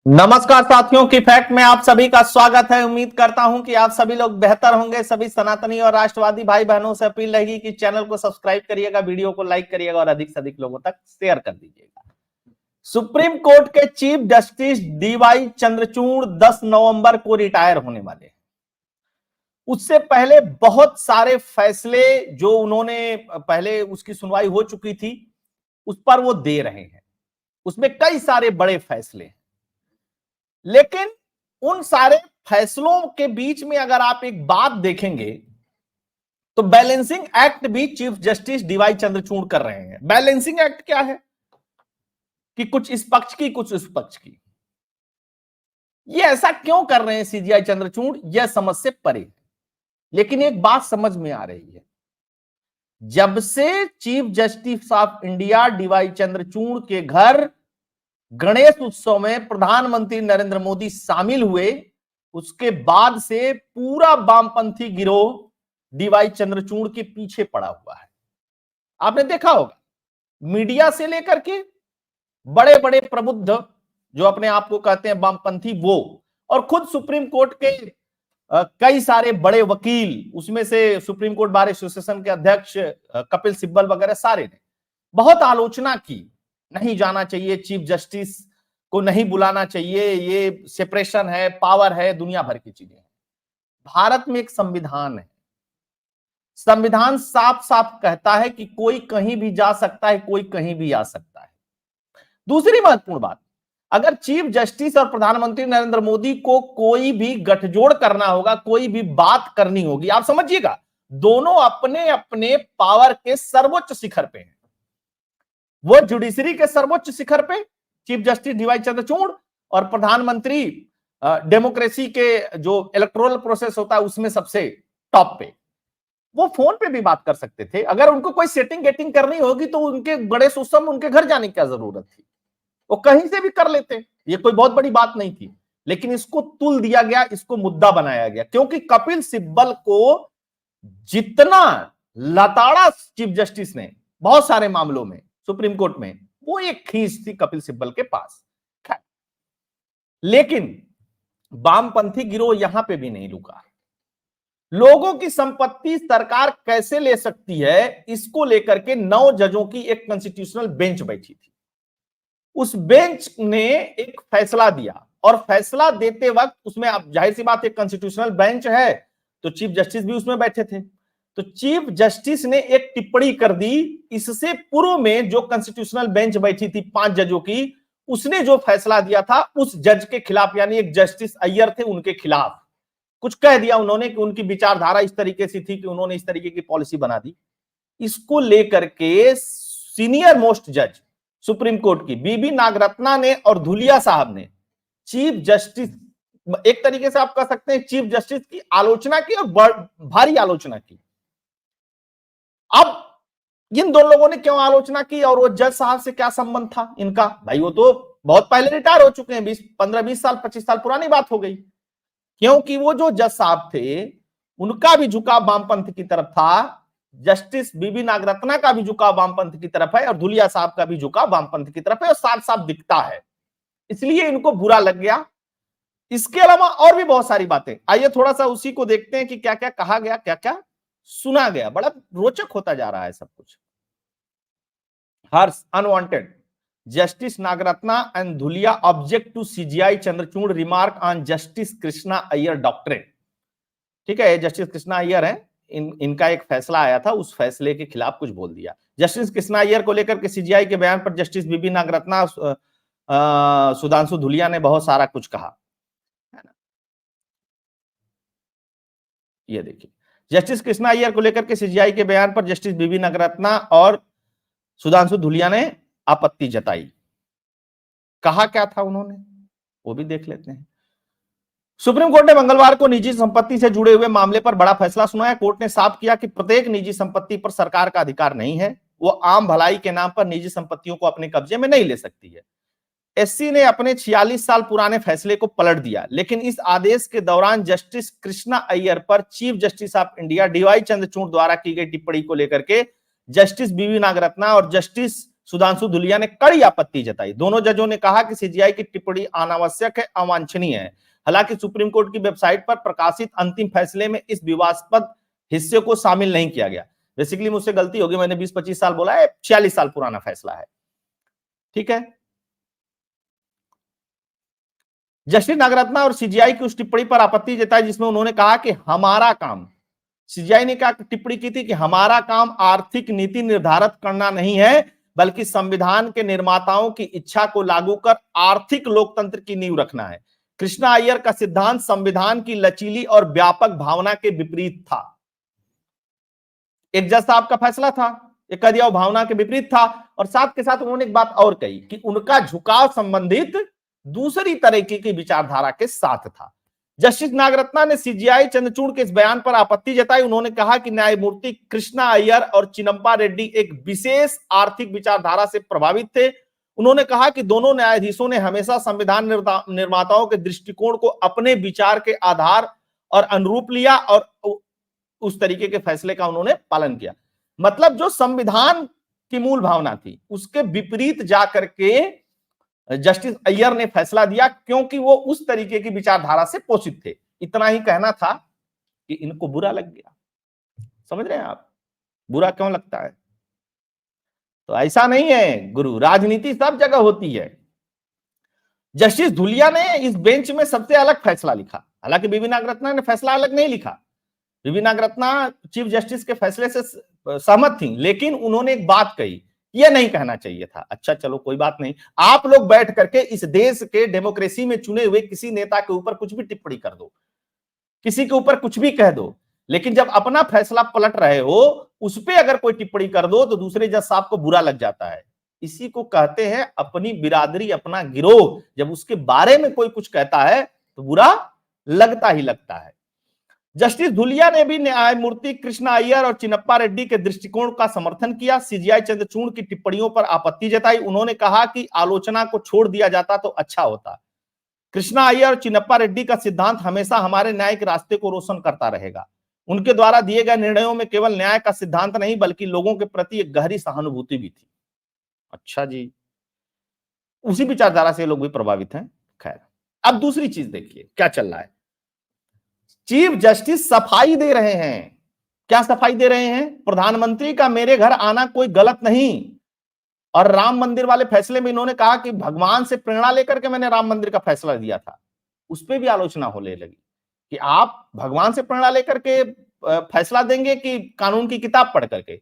नमस्कार साथियों की फैक्ट में आप सभी का स्वागत है। उम्मीद करता हूं कि आप सभी लोग बेहतर होंगे। सभी सनातनी और राष्ट्रवादी भाई बहनों से अपील रहेगी कि चैनल को सब्सक्राइब करिएगा, वीडियो को लाइक करिएगा और अधिक से अधिक लोगों तक शेयर कर दीजिएगा। सुप्रीम कोर्ट के चीफ जस्टिस डीवाई चंद्रचूड़ 10 नवंबर को रिटायर होने वाले हैं। उससे पहले बहुत सारे फैसले जो उन्होंने पहले उसकी सुनवाई हो चुकी थी उस पर वो दे रहे हैं। उसमें कई सारे बड़े फैसले हैं, लेकिन उन सारे फैसलों के बीच में अगर आप एक बात देखेंगे तो बैलेंसिंग एक्ट भी चीफ जस्टिस डीवाई चंद्रचूड़ कर रहे हैं। बैलेंसिंग एक्ट क्या है कि कुछ इस पक्ष की कुछ उस पक्ष की। ये ऐसा क्यों कर रहे हैं सीजीआई चंद्रचूड़, यह समझ से परे। लेकिन एक बात समझ में आ रही है, जब से chief justice of India D Y Chandrachud के घर गणेश उत्सव में प्रधानमंत्री नरेंद्र मोदी शामिल हुए, उसके बाद से पूरा वामपंथी गिरोह डीवाई चंद्रचूड़ के पीछे पड़ा हुआ है। आपने देखा होगा, मीडिया से लेकर के बड़े बड़े प्रबुद्ध जो अपने आप को कहते हैं वामपंथी, वो और खुद सुप्रीम कोर्ट के कई सारे बड़े वकील, उसमें से सुप्रीम कोर्ट बार एसोसिएशन के अध्यक्ष कपिल सिब्बल वगैरह सारे ने बहुत आलोचना की। नहीं जाना चाहिए, चीफ जस्टिस को नहीं बुलाना चाहिए, ये सेपरेशन है, पावर है, दुनिया भर की चीजें हैं। भारत में एक संविधान है, संविधान साफ साफ कहता है कि कोई कहीं भी जा सकता है, कोई कहीं भी आ सकता है। दूसरी महत्वपूर्ण बात, अगर चीफ जस्टिस और प्रधानमंत्री नरेंद्र मोदी को कोई भी गठजोड़ करना होगा, कोई भी बात करनी होगी, आप समझिएगा दोनों अपने अपने पावर के सर्वोच्च शिखर पे हैं। वो जुडिशरी के सर्वोच्च शिखर पे चीफ जस्टिस डीवाई चंद्रचूड़, और प्रधानमंत्री डेमोक्रेसी के जो इलेक्टोरल प्रोसेस होता है उसमें सबसे टॉप पे। वो फोन पे भी बात कर सकते थे। अगर उनको कोई सेटिंग गेटिंग करनी होगी तो उनके गणेश उत्सव में उनके घर जाने की क्या जरूरत थी, वो कहीं से भी कर लेते, ये कोई बहुत बड़ी बात नहीं थी। लेकिन इसको तुल दिया गया, इसको मुद्दा बनाया गया, क्योंकि कपिल सिब्बल को जितना लताड़ा चीफ जस्टिस ने बहुत सारे मामलों में सुप्रीम कोर्ट में, वो एक खींच थी कपिल सिब्बल के पास। लेकिन वामपंथी गिरोह यहां पे भी नहीं रुका। लोगों की संपत्ति सरकार कैसे ले सकती है, इसको लेकर के 9 जजों की एक कॉन्स्टिट्यूशनल बेंच बैठी थी। उस बेंच ने एक फैसला दिया, और फैसला देते वक्त उसमें, अब जाहिर सी बात है कॉन्स्टिट्यूशनल बेंच है तो चीफ जस्टिस भी उसमें बैठे थे, तो चीफ जस्टिस ने एक टिप्पणी कर दी। इससे पूर्व में जो कॉन्स्टिट्यूशनल बेंच बैठी थी 5 जजों की, उसने जो फैसला दिया था उस जज के खिलाफ, यानी एक जस्टिस अय्यर थे उनके खिलाफ कुछ कह दिया उन्होंने कि उनकी विचारधारा इस तरीके से थी कि उन्होंने इस तरीके की पॉलिसी बना दी। इसको लेकर के सीनियर मोस्ट जज सुप्रीम कोर्ट की बीबी नागरत्ना ने और धुलिया साहब ने चीफ जस्टिस, एक तरीके से आप कह सकते हैं चीफ जस्टिस की आलोचना की, और भारी आलोचना की। अब इन दो लोगों ने क्यों आलोचना की और वो जज साहब से क्या संबंध था इनका? भाई वो तो बहुत पहले रिटायर हो चुके हैं, 15-20 साल 25 साल पुरानी बात हो गई। क्योंकि वो जो जज साहब थे उनका भी झुकाव वामपंथ की तरफ था, जस्टिस बीबी नागरत्ना का भी झुकाव वामपंथ की तरफ है, और धुलिया साहब का भी झुकाव वामपंथ की तरफ है, और साफ साफ दिखता है। इसलिए इनको बुरा लग गया। इसके अलावा और भी बहुत सारी बातें, आइए थोड़ा सा उसी को देखते हैं कि क्या क्या कहा गया, क्या क्या सुना गया। बड़ा रोचक होता जा रहा है सब कुछ। Harsh unwanted, Justice Nagarathna and Dhulia object to CJI Chandrachud remark on Justice Krishna Iyer doctorate. ठीक है, जस्टिस कृष्णा अय्यर है, इनका एक फैसला आया था, उस फैसले के खिलाफ कुछ बोल दिया। जस्टिस कृष्णा अय्यर को लेकर के सीजीआई के बयान पर जस्टिस बीबी नागरत्ना, सुधांशु धुलिया ने बहुत सारा कुछ कहा, है ना। ये देखिए, जस्टिस कृष्णा अय्यर को लेकर के सीजीआई के बयान पर जस्टिस बीबी नागरत्ना और सुधांशु धुलिया ने आपत्ति जताई। कहा क्या था उन्होंने, वो भी देख लेते हैं। सुप्रीम कोर्ट ने मंगलवार को निजी संपत्ति से जुड़े हुए मामले पर बड़ा फैसला सुनाया। कोर्ट ने साफ किया कि प्रत्येक निजी संपत्ति पर सरकार का अधिकार नहीं है, वो आम भलाई के नाम पर निजी संपत्तियों को अपने कब्जे में नहीं ले सकती है। एससी ने अपने 46 साल पुराने फैसले को पलट दिया, लेकिन इस आदेश के दौरान जस्टिस कृष्णा अय्यर पर chief justice of India D Y Chandrachud द्वारा की गई टिप्पणी को लेकर के जस्टिस बीवी नागरत्ना और जस्टिस सुधांशु धुलिया ने कड़ी आपत्ति जताई। दोनों जजों ने कहा कि सीजीआई की टिप्पणी अनावश्यक है, अवांछनीय है। हालांकि सुप्रीम कोर्ट की वेबसाइट पर प्रकाशित अंतिम फैसले में इस विवादास्पद हिस्से को शामिल नहीं किया गया। बेसिकली मुझसे गलती होगी, मैंने 20-25 साल बोला है, 46 साल पुराना फैसला है। ठीक है, जस्टिस नागरत्ना और सीजीआई की उस टिप्पणी पर आपत्ति जताई जिसमें उन्होंने कहा कि हमारा काम, सीजीआई ने क्या टिप्पणी की थी कि हमारा काम आर्थिक नीति निर्धारित करना नहीं है, बल्कि संविधान के निर्माताओं की इच्छा को लागू कर आर्थिक लोकतंत्र की नींव रखना है। कृष्णा अय्यर का सिद्धांत संविधान की लचीली और व्यापक भावना के विपरीत था। एक जज साहब का फैसला था, एक कह दिया वो भावना के विपरीत था। और साथ के साथ उन्होंने एक बात और कही कि उनका झुकाव संबंधित दूसरी तरीके की विचारधारा के साथ था। जस्टिस नागरत्ना ने सीजीआई चंद्रचूड़ के इस बयान पर आपत्ति जताई। उन्होंने कहा कि न्यायमूर्ति कृष्णा अय्यर और चिदंबा रेड्डी एक विशेष आर्थिक विचारधारा से प्रभावित थे। उन्होंने कहा कि दोनों न्यायाधीशों ने हमेशा संविधान निर्माताओं के दृष्टिकोण को अपने विचार के आधार और अनुरूप लिया और उस तरीके के फैसले का उन्होंने पालन किया। मतलब जो संविधान की मूल भावना थी उसके विपरीत जाकर के जस्टिस अय्यर ने फैसला दिया, क्योंकि वो उस तरीके की विचारधारा से पोषित थे। इतना ही कहना था कि इनको बुरा लग गया। समझ रहे हैं आप, बुरा क्यों लगता है? तो ऐसा नहीं है गुरु, राजनीति सब जगह होती है। जस्टिस धुलिया ने इस बेंच में सबसे अलग फैसला लिखा। हालांकि बीबी नागरत्ना ने फैसला अलग नहीं लिखा। बीबी नागरत्ना चीफ जस्टिस के फैसले से सहमत थी, लेकिन उन्होंने एक बात कही, यह नहीं कहना चाहिए था। अच्छा चलो कोई बात नहीं, आप लोग बैठ करके इस देश के डेमोक्रेसी में चुने हुए किसी नेता के ऊपर कुछ भी टिप्पणी कर दो, किसी के ऊपर कुछ भी कह दो, लेकिन जब अपना फैसला पलट रहे हो उस पर अगर कोई टिप्पणी कर दो तो दूसरे जज साहब को बुरा लग जाता है। इसी को कहते हैं अपनी बिरादरी, अपना गिरोह जब उसके बारे में कोई कुछ कहता है तो बुरा लगता ही लगता है। जस्टिस धुलिया ने भी न्यायमूर्ति कृष्णा अय्यर और चिदंबा रेड्डी के दृष्टिकोण का समर्थन किया। सीजीआई चंद्रचूड़ की टिप्पणियों पर आपत्ति जताई। उन्होंने कहा कि आलोचना को छोड़ दिया जाता तो अच्छा होता। कृष्णा अय्यर और चिदंबा रेड्डी का सिद्धांत हमेशा हमारे न्याय के रास्ते को रोशन करता रहेगा। उनके द्वारा दिए गए निर्णयों में केवल न्याय का सिद्धांत नहीं बल्कि लोगों के प्रति एक गहरी सहानुभूति भी थी। अच्छा जी, उसी विचारधारा से लोग भी प्रभावित हैं। खैर, अब दूसरी चीज देखिए क्या चल रहा है। चीफ जस्टिस सफाई दे रहे हैं। क्या सफाई दे रहे हैं? प्रधानमंत्री का मेरे घर आना कोई गलत नहीं। और राम मंदिर वाले फैसले में इन्होंने कहा कि भगवान से प्रेरणा लेकर के मैंने राम मंदिर का फैसला दिया था। उस पर भी आलोचना होने लगी कि आप भगवान से प्रेरणा लेकर के फैसला देंगे कि कानून की किताब पढ़ करके।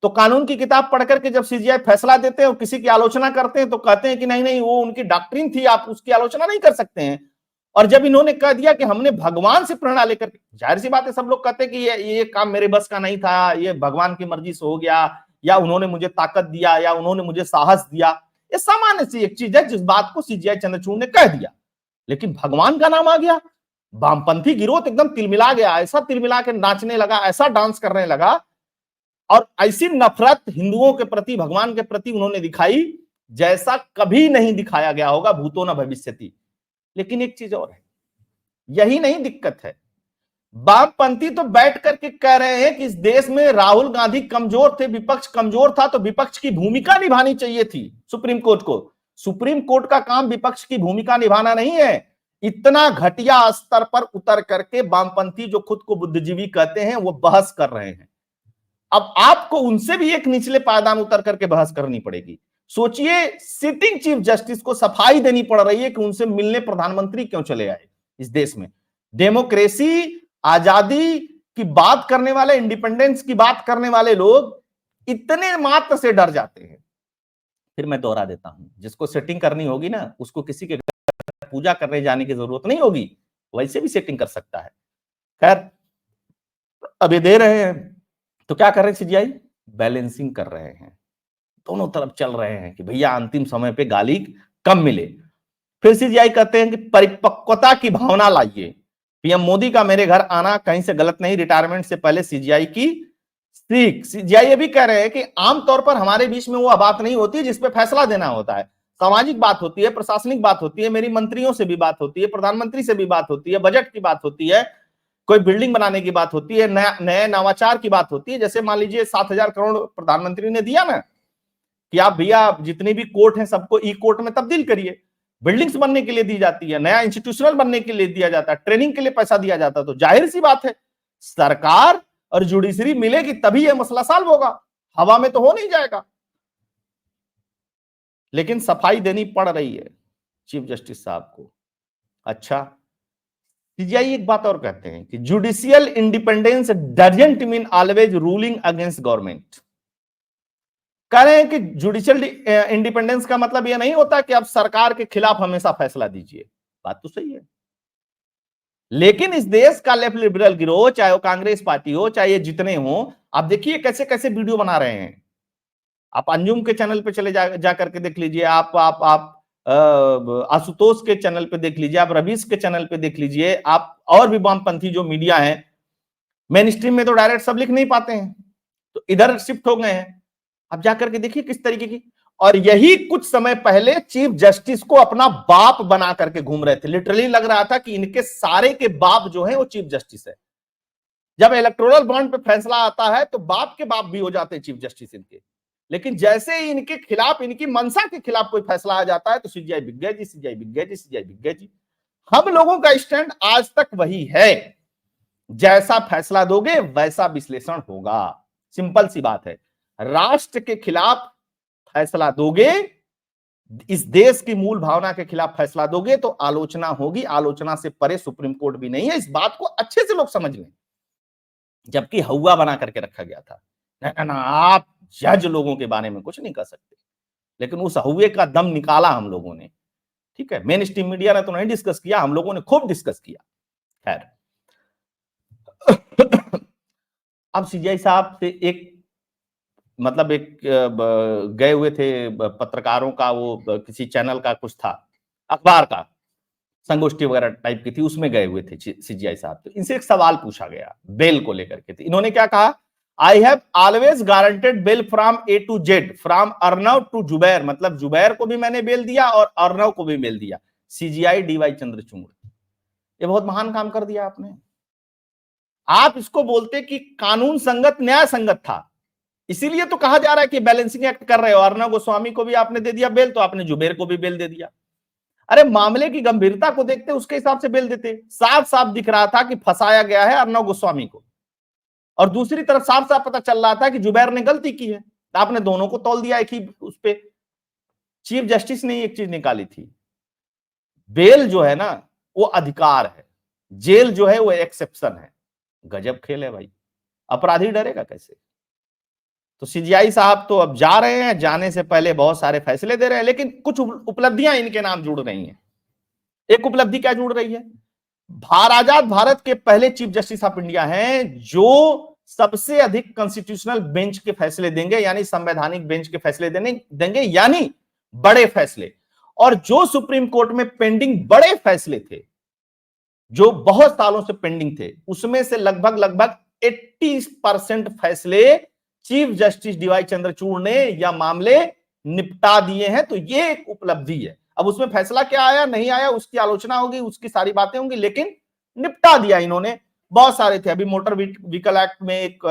तो कानून की किताब पढ़ करके जब सीजीआई फैसला देते हैं और किसी की आलोचना करते हैं तो कहते हैं कि नहीं नहीं वो उनकी डॉक्ट्रिन थी, आप उसकी आलोचना नहीं कर सकते हैं। और जब इन्होंने कह दिया कि हमने भगवान से प्रेरणा लेकर, जाहिर सी बात है सब लोग कहते हैं कि ये काम मेरे बस का नहीं था, ये भगवान की मर्जी से हो गया, या उन्होंने मुझे ताकत दिया, या उन्होंने मुझे साहस दिया। ये सामान्य सी एक चीज है जिस बात को सीजीआई चंद्रचूड़ ने कह दिया, लेकिन भगवान का नाम आ गया। वामपंथी गिरोह एकदम तिलमिला गया, ऐसा तिलमिला के नाचने लगा, ऐसा डांस करने लगा, और ऐसी नफरत हिंदुओं के प्रति, भगवान के प्रति उन्होंने दिखाई जैसा कभी नहीं दिखाया गया होगा, भूतो न भविष्यति। लेकिन एक चीज और है, यही नहीं दिक्कत है। वामपंथी तो बैठ करके कह रहे हैं कि इस देश में राहुल गांधी कमजोर थे, विपक्ष कमजोर था, तो विपक्ष की भूमिका निभानी चाहिए थी सुप्रीम कोर्ट को। सुप्रीम कोर्ट का काम विपक्ष की भूमिका निभाना नहीं है। इतना घटिया स्तर पर उतर करके वामपंथी जो खुद को बुद्धिजीवी कहते हैं वो बहस कर रहे हैं। अब आपको उनसे भी एक निचले पायदान उतर करके बहस करनी पड़ेगी। सोचिए, सिटिंग चीफ जस्टिस को सफाई देनी पड़ रही है कि उनसे मिलने प्रधानमंत्री क्यों चले आए। इस देश में डेमोक्रेसी, आजादी की बात करने वाले, इंडिपेंडेंस की बात करने वाले लोग इतने मात्र से डर जाते हैं। फिर मैं दोहरा देता हूं, जिसको सेटिंग करनी होगी ना उसको किसी के पूजा करने जाने की जरूरत नहीं होगी, वैसे भी सेटिंग कर सकता है। खैर, अभी दे रहे हैं तो क्या कर रहे हैं सीजीआई? बैलेंसिंग कर रहे हैं, दोनों तरफ चल रहे हैं कि भैया अंतिम समय पे गाली कम मिले। फिर सीजीआई कहते हैं कि परिपक्वता की भावना लाइए। पीएम मोदी का मेरे घर आना कहीं से गलत नहीं, रिटायरमेंट से पहले सीजीआई की सीख। सीजीआई ये भी कह रहे हैं कि आमतौर पर हमारे बीच में वो बात नहीं होती जिसपे फैसला देना होता है। सामाजिक बात होती है, प्रशासनिक बात होती है, मेरी मंत्रियों से भी बात होती है, प्रधानमंत्री से भी बात होती है, बजट की बात होती है, कोई बिल्डिंग बनाने की बात होती है, नए नवाचार की बात होती है। जैसे मान लीजिए 7,000 करोड़ प्रधानमंत्री ने दिया ना, कि आप भैया जितनी भी कोर्ट हैं सबको ई कोर्ट में तब्दील करिए, बिल्डिंग्स बनने के लिए दी जाती है, नया इंस्टीट्यूशनल बनने के लिए दिया जाता है, ट्रेनिंग के लिए पैसा दिया जाता है, तो जाहिर सी बात है सरकार और जुडिशरी मिलेगी तभी यह मसला सॉल्व होगा, हवा में तो हो नहीं जाएगा। लेकिन सफाई देनी पड़ रही है चीफ जस्टिस साहब को। अच्छा, सीजीआई एक बात और कहते हैं कि judicial independence doesn't mean always ruling against government. कह रहे हैं कि जुडिशियल इंडिपेंडेंस का मतलब यह नहीं होता कि आप सरकार के खिलाफ हमेशा फैसला दीजिए, बात तो सही है, लेकिन इस देश का लेफ्ट लिबरल गिरोह, चाहे वो कांग्रेस पार्टी हो, चाहे ये जितने हो, आप देखिए कैसे कैसे वीडियो बना रहे हैं। आप अंजुम के चैनल पे चले जा करके देख लीजिए, आप आशुतोष के चैनल पे देख लीजिए, आप रवीश के चैनल पे देख लीजिए, आप और भी वामपंथी जो मीडिया है, मेन स्ट्रीम में तो डायरेक्ट सब लिख नहीं पाते हैं, तो इधर शिफ्ट हो गए हैं। आप जाकर के देखिए किस तरीके की, और यही कुछ समय पहले चीफ जस्टिस को अपना बाप बना करके घूम रहे थे। लिटरली लग रहा था कि इनके सारे के बाप जो है वो चीफ जस्टिस है। जब इलेक्टोरल बॉन्ड पे फैसला आता है तो बाप के बाप भी हो जाते हैं चीफ जस्टिस इनके, लेकिन जैसे ही इनके खिलाफ, इनकी मंशा के खिलाफ कोई फैसला आ जाता है तो सीजीआई बिक गया जी, सीजीआई बिक गया जी, सीजीआई बिक गया जी। हम लोगों का स्टैंड आज तक वही है, जैसा फैसला दोगे वैसा विश्लेषण होगा, सिंपल सी बात है। राष्ट्र के खिलाफ फैसला दोगे, इस देश की मूल भावना के खिलाफ फैसला दोगे तो आलोचना होगी, आलोचना से परे सुप्रीम कोर्ट भी नहीं है, इस बात को अच्छे से लोग समझ लें। जबकि हवा बना करके रखा गया था, ना आप जज लोगों के बारे में कुछ नहीं कर सकते, लेकिन उस हवे का दम निकाला हम लोगों ने, ठीक है। मेन स्ट्रीम मीडिया ने तो नहीं डिस्कस किया, हम लोगों ने खूब डिस्कस किया। खैर, अब सीजीआई साहब से एक गए हुए थे पत्रकारों का, वो किसी चैनल का कुछ था, अखबार का संगोष्ठी वगैरह टाइप की थी, उसमें गए हुए थे सीजीआई साहब। तो इनसे एक सवाल पूछा गया बेल को लेकर के, इन्होंने क्या कहा, I have always guaranteed bail from A to Z, from Arnab to Zubair, मतलब जुबैर को भी मैंने बेल दिया और अर्नव को भी बेल दिया। सीजीआई डीवाई चंद्रचूड़, ये बहुत महान काम कर दिया आपने। आप इसको बोलते कि कानून संगत, न्याय संगत था, इसीलिए तो कहा जा रहा है कि बैलेंसिंग एक्ट कर रहे हो। अर्नव गोस्वामी को भी आपने दे दिया बेल, तो आपने जुबैर को भी बेल दे दिया। अरे मामले की गंभीरता को देखते उसके हिसाब से बेल देते। साफ साफ दिख रहा था कि फंसाया गया है अर्नव गोस्वामी को, और दूसरी तरफ साफ साफ पता चल रहा था कि जुबैर ने गलती की है, तो आपने दोनों को तौल दिया एक ही उस पे। चीफ जस्टिस ने एक चीज निकाली थी, बेल जो है ना वो अधिकार है, जेल जो है वो एक्सेप्शन है। गजब खेल है भाई, अपराधी डरेगा कैसे। तो सीजीआई साहब तो अब जा रहे हैं, जाने से पहले बहुत सारे फैसले दे रहे हैं, लेकिन कुछ उपलब्धियां इनके नाम जुड़ रही हैं। एक उपलब्धि क्या जुड़ रही है, आजाद भारत के पहले चीफ जस्टिस ऑफ इंडिया हैं जो सबसे अधिक कॉन्स्टिट्यूशनल बेंच के फैसले देंगे, यानी संवैधानिक बेंच के फैसले देंगे, यानी बड़े फैसले। और जो सुप्रीम कोर्ट में पेंडिंग बड़े फैसले थे, जो बहुत सालों से पेंडिंग थे, उसमें से लगभग 80% फैसले चीफ जस्टिस डीवाई चंद्रचूड़ ने या मामले निपटा दिए हैं। तो ये एक उपलब्धि है। अब उसमें फैसला क्या आया नहीं आया उसकी आलोचना होगी, उसकी सारी बातें होंगी, लेकिन निपटा दिया इन्होंने। बहुत सारे थे, अभी मोटर व्हीकल एक्ट में एक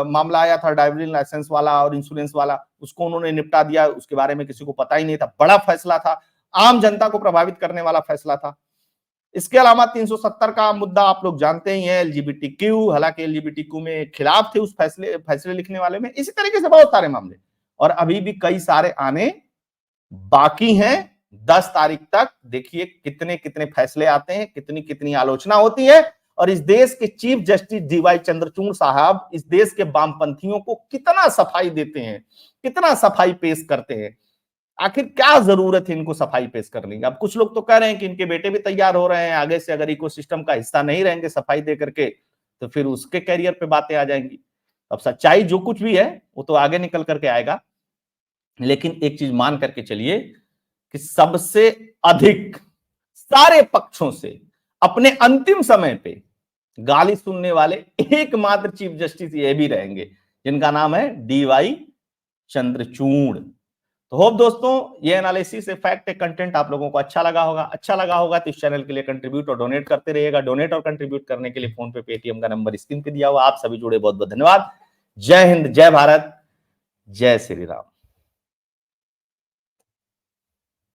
मामला आया था, ड्राइविंग लाइसेंस वाला और इंश्योरेंस वाला, उसको उन्होंने निपटा दिया, उसके बारे में किसी को पता ही नहीं था। बड़ा फैसला था, आम जनता को प्रभावित करने वाला फैसला था। इसके अलावा 370 का मुद्दा आप लोग जानते ही हैं, एलजीबीटीक्यू, हालांकि एलजीबीटीक्यू में खिलाफ थे उस फैसले लिखने वाले में। इसी तरीके से बहुत सारे मामले, और अभी भी कई सारे आने बाकी हैं। 10 तारीख तक देखिए कितने कितने फैसले आते हैं, कितनी कितनी आलोचना होती है, और इस देश के चीफ जस्टिस डीवाई चंद्रचूड़ साहब इस देश के वामपंथियों को कितना सफाई देते हैं, कितना सफाई पेश करते हैं। आखिर क्या जरूरत है इनको सफाई पेश करने की। अब कुछ लोग तो कह रहे हैं कि इनके बेटे भी तैयार हो रहे हैं, आगे से अगर इकोसिस्टम का हिस्सा नहीं रहेंगे सफाई दे करके तो फिर उसके कैरियर पे बातें आ जाएंगी। अब सच्चाई जो कुछ भी है वो तो आगे निकल करके आएगा, लेकिन एक चीज मान करके चलिए कि सबसे अधिक सारे पक्षों से अपने अंतिम समय पे गाली सुनने वाले एकमात्र चीफ जस्टिस ये भी रहेंगे, जिनका नाम है डीवाई चंद्रचूड़। तो होप दोस्तों ये एनालिसिस, फैक्ट, कंटेंट आप लोगों को अच्छा लगा होगा तो इस चैनल के लिए कंट्रीब्यूट और डोनेट करते रहिएगा। डोनेट और कंट्रीब्यूट करने के लिए फोन पे, पेटीएम का नंबर स्क्रीन पे दिया हुआ। आप सभी जुड़े बहुत बहुत धन्यवाद। जय हिंद, जय भारत, जय श्री राम।